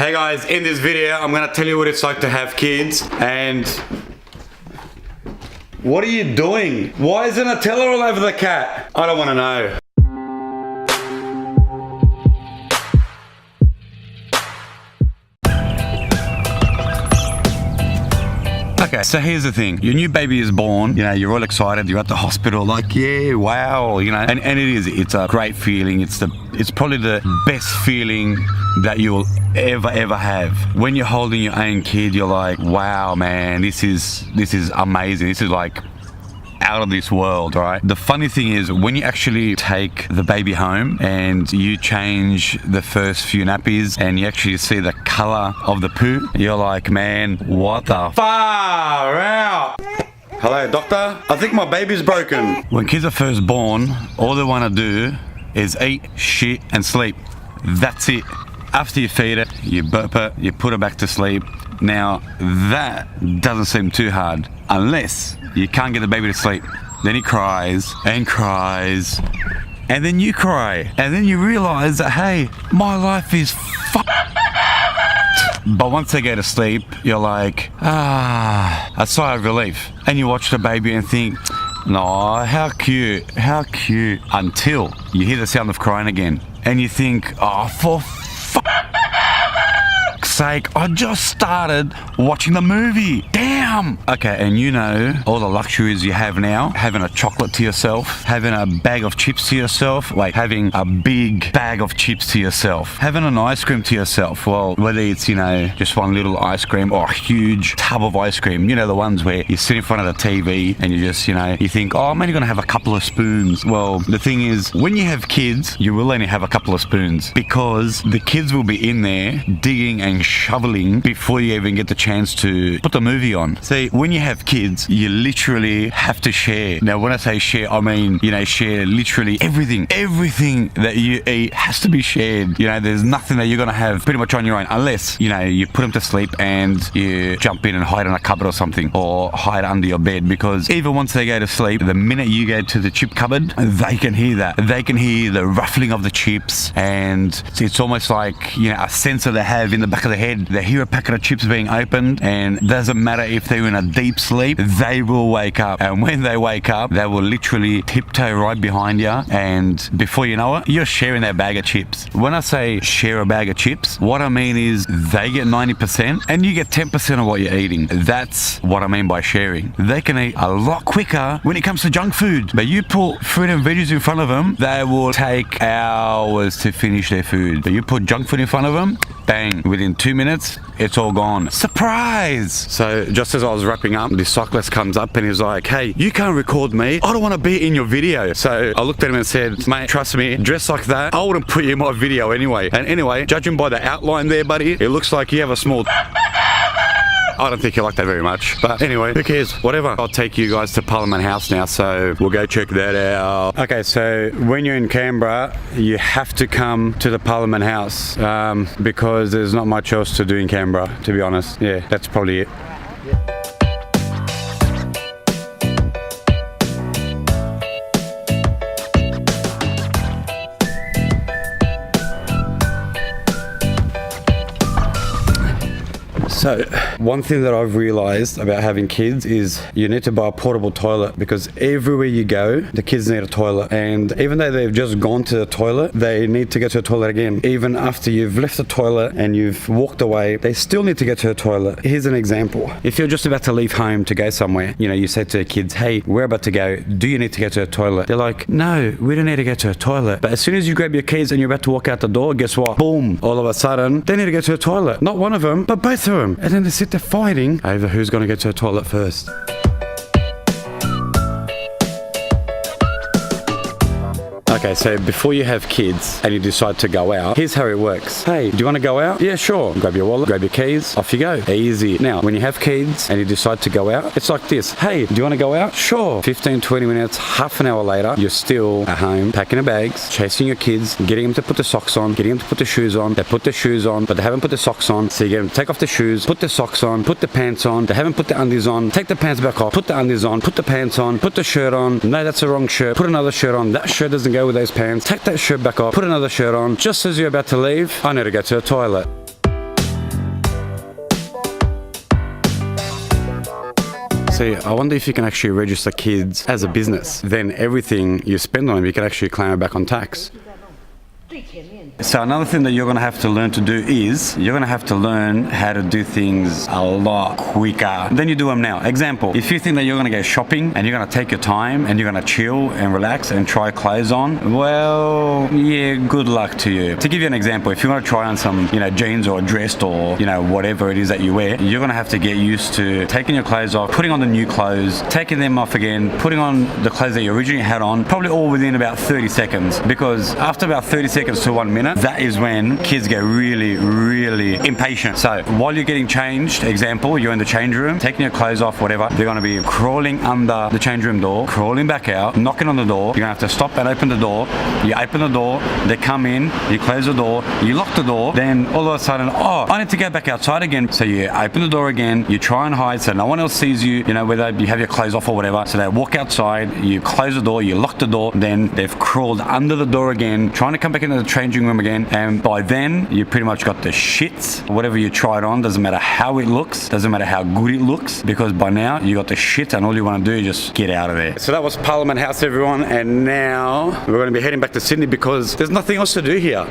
Hey guys, in this video I'm gonna tell you what it's like to have kids. And what are you doing? Why is there Nutella all over the cat? I don't want to know. Okay, so here's the thing. Your new baby is born, you know, you're all excited, you're at the hospital, like, yeah, wow, you know, and it is, it's a great feeling. It's probably the best feeling that you'll ever have. When you're holding your own kid, you're like, wow, man, this is amazing. This is like out of this world, right? The funny thing is when you actually take the baby home and you change the first few nappies and you actually see the color of the poo, you're like, man, what the far out? Hello, doctor? I think my baby's broken. When kids are first born, all they want to do is eat, shit, and sleep. That's it. After you feed it, you burp it, you put it back to sleep. Now, that doesn't seem too hard, unless you can't get the baby to sleep. Then he cries, and cries, and then you cry. And then you realize that, hey, my life is fucked. But once they go to sleep, you're like, a sigh of relief. And you watch the baby and think, no, how cute, until you hear the sound of crying again. And you think, oh, for sake, I just started watching the movie. Damn. Okay, and you know all the luxuries you have now, having a chocolate to yourself, having a bag of chips to yourself, like having a big bag of chips to yourself, having an ice cream to yourself. Well, whether it's, you know, just one little ice cream or a huge tub of ice cream, you know, the ones where you sit in front of the TV and you just, you know, you think, oh, I'm only gonna have a couple of spoons. Well, the thing is, when you have kids, you will only have a couple of spoons because the kids will be in there digging and shoveling before you even get the chance to put the movie on. See, when you have kids, you literally have to share. Now, when I say share, I mean, you know, share literally everything. Everything that you eat has to be shared. You know, there's nothing that you're gonna have pretty much on your own, unless, you know, you put them to sleep and you jump in and hide in a cupboard or something, or hide under your bed, because even once they go to sleep, the minute you go to the chip cupboard, they can hear that. They can hear the ruffling of the chips, and it's almost like, you know, a sensor they have in the back of the head. They hear a packet of chips being opened, and it doesn't matter if they're in a deep sleep, they will wake up. And when they wake up, they will literally tiptoe right behind you, and before you know it, you're sharing that bag of chips. When I say share a bag of chips, what I mean is they get 90% and you get 10% of what you're eating. That's what I mean by sharing. They can eat a lot quicker when it comes to junk food, but you put fruit and veggies in front of them, they will take hours to finish their food. But you put junk food in front of them, bang, within 2 minutes, it's all gone. Surprise! So just as I was wrapping up, this cyclist comes up and he's like, hey, you can't record me. I don't want to be in your video. So I looked at him and said, mate, trust me, dressed like that, I wouldn't put you in my video anyway. And anyway, judging by the outline there, buddy, it looks like you have a small... I don't think you like that very much. But anyway, who cares? Whatever. I'll take you guys to Parliament House now, so we'll go check that out. Okay, so when you're in Canberra, you have to come to the Parliament House because there's not much else to do in Canberra, to be honest. Yeah, that's probably it. So, one thing that I've realized about having kids is you need to buy a portable toilet, because everywhere you go, the kids need a toilet. And even though they've just gone to the toilet, they need to go to the toilet again. Even after you've left the toilet and you've walked away, they still need to go to the toilet. Here's an example. If you're just about to leave home to go somewhere, you know, you say to the kids, hey, we're about to go. Do you need to go to the toilet? They're like, no, we don't need to go to the toilet. But as soon as you grab your keys and you're about to walk out the door, guess what? Boom. All of a sudden, they need to go to the toilet. Not one of them, but both of them. And then they sit there fighting over who's going to go to the toilet first. Okay, so before you have kids and you decide to go out, here's how it works. Hey, do you want to go out? Yeah, sure. Grab your wallet, grab your keys, off you go. Easy. Now, when you have kids and you decide to go out, it's like this. Hey, do you want to go out? Sure. 15, 20 minutes, half an hour later, you're still at home, packing the bags, chasing your kids, getting them to put the socks on, getting them to put the shoes on. They put the shoes on, but they haven't put the socks on. So you get them to take off the shoes, put the socks on, put the pants on. They haven't put the undies on. Take the pants back off, put the undies on, put the pants on, put the shirt on. No, that's the wrong shirt. Put another shirt on. That shirt doesn't go with those pants. Take that shirt back off, put another shirt on. Just as you're about to leave, I need to go to the toilet. See, I wonder if you can actually register kids as a business. Then everything you spend on them, you can actually claim it back on tax. So another thing that you're going to have to learn to do is you're going to have to learn how to do things a lot quicker than you do them now. Example, if you think that you're going to go shopping and you're going to take your time and you're going to chill and relax and try clothes on, well, yeah, good luck to you. To give you an example, if you want to try on some, jeans or a dress or, whatever it is that you wear, you're going to have to get used to taking your clothes off, putting on the new clothes, taking them off again, putting on the clothes that you originally had on, probably all within about 30 seconds. Because after about 30 seconds to 1 minute, that is when kids get really, really impatient. So while you're getting changed, example, you're in the change room, taking your clothes off, whatever, they're going to be crawling under the change room door, crawling back out, knocking on the door. You're going to have to stop and open the door. You open the door, they come in, you close the door, you lock the door, then all of a sudden, oh, I need to go back outside again. So you open the door again, you try and hide so no one else sees you, whether you have your clothes off or whatever. So they walk outside, you close the door, you lock the door, then they've crawled under the door again, trying to come back into the changing room again, and by then you pretty much got the shits. Whatever you tried on, doesn't matter how it looks, doesn't matter how good it looks, because by now you got the shit and all you want to do is just get out of there. So that was Parliament House, everyone, and now we're going to be heading back to Sydney because there's nothing else to do here.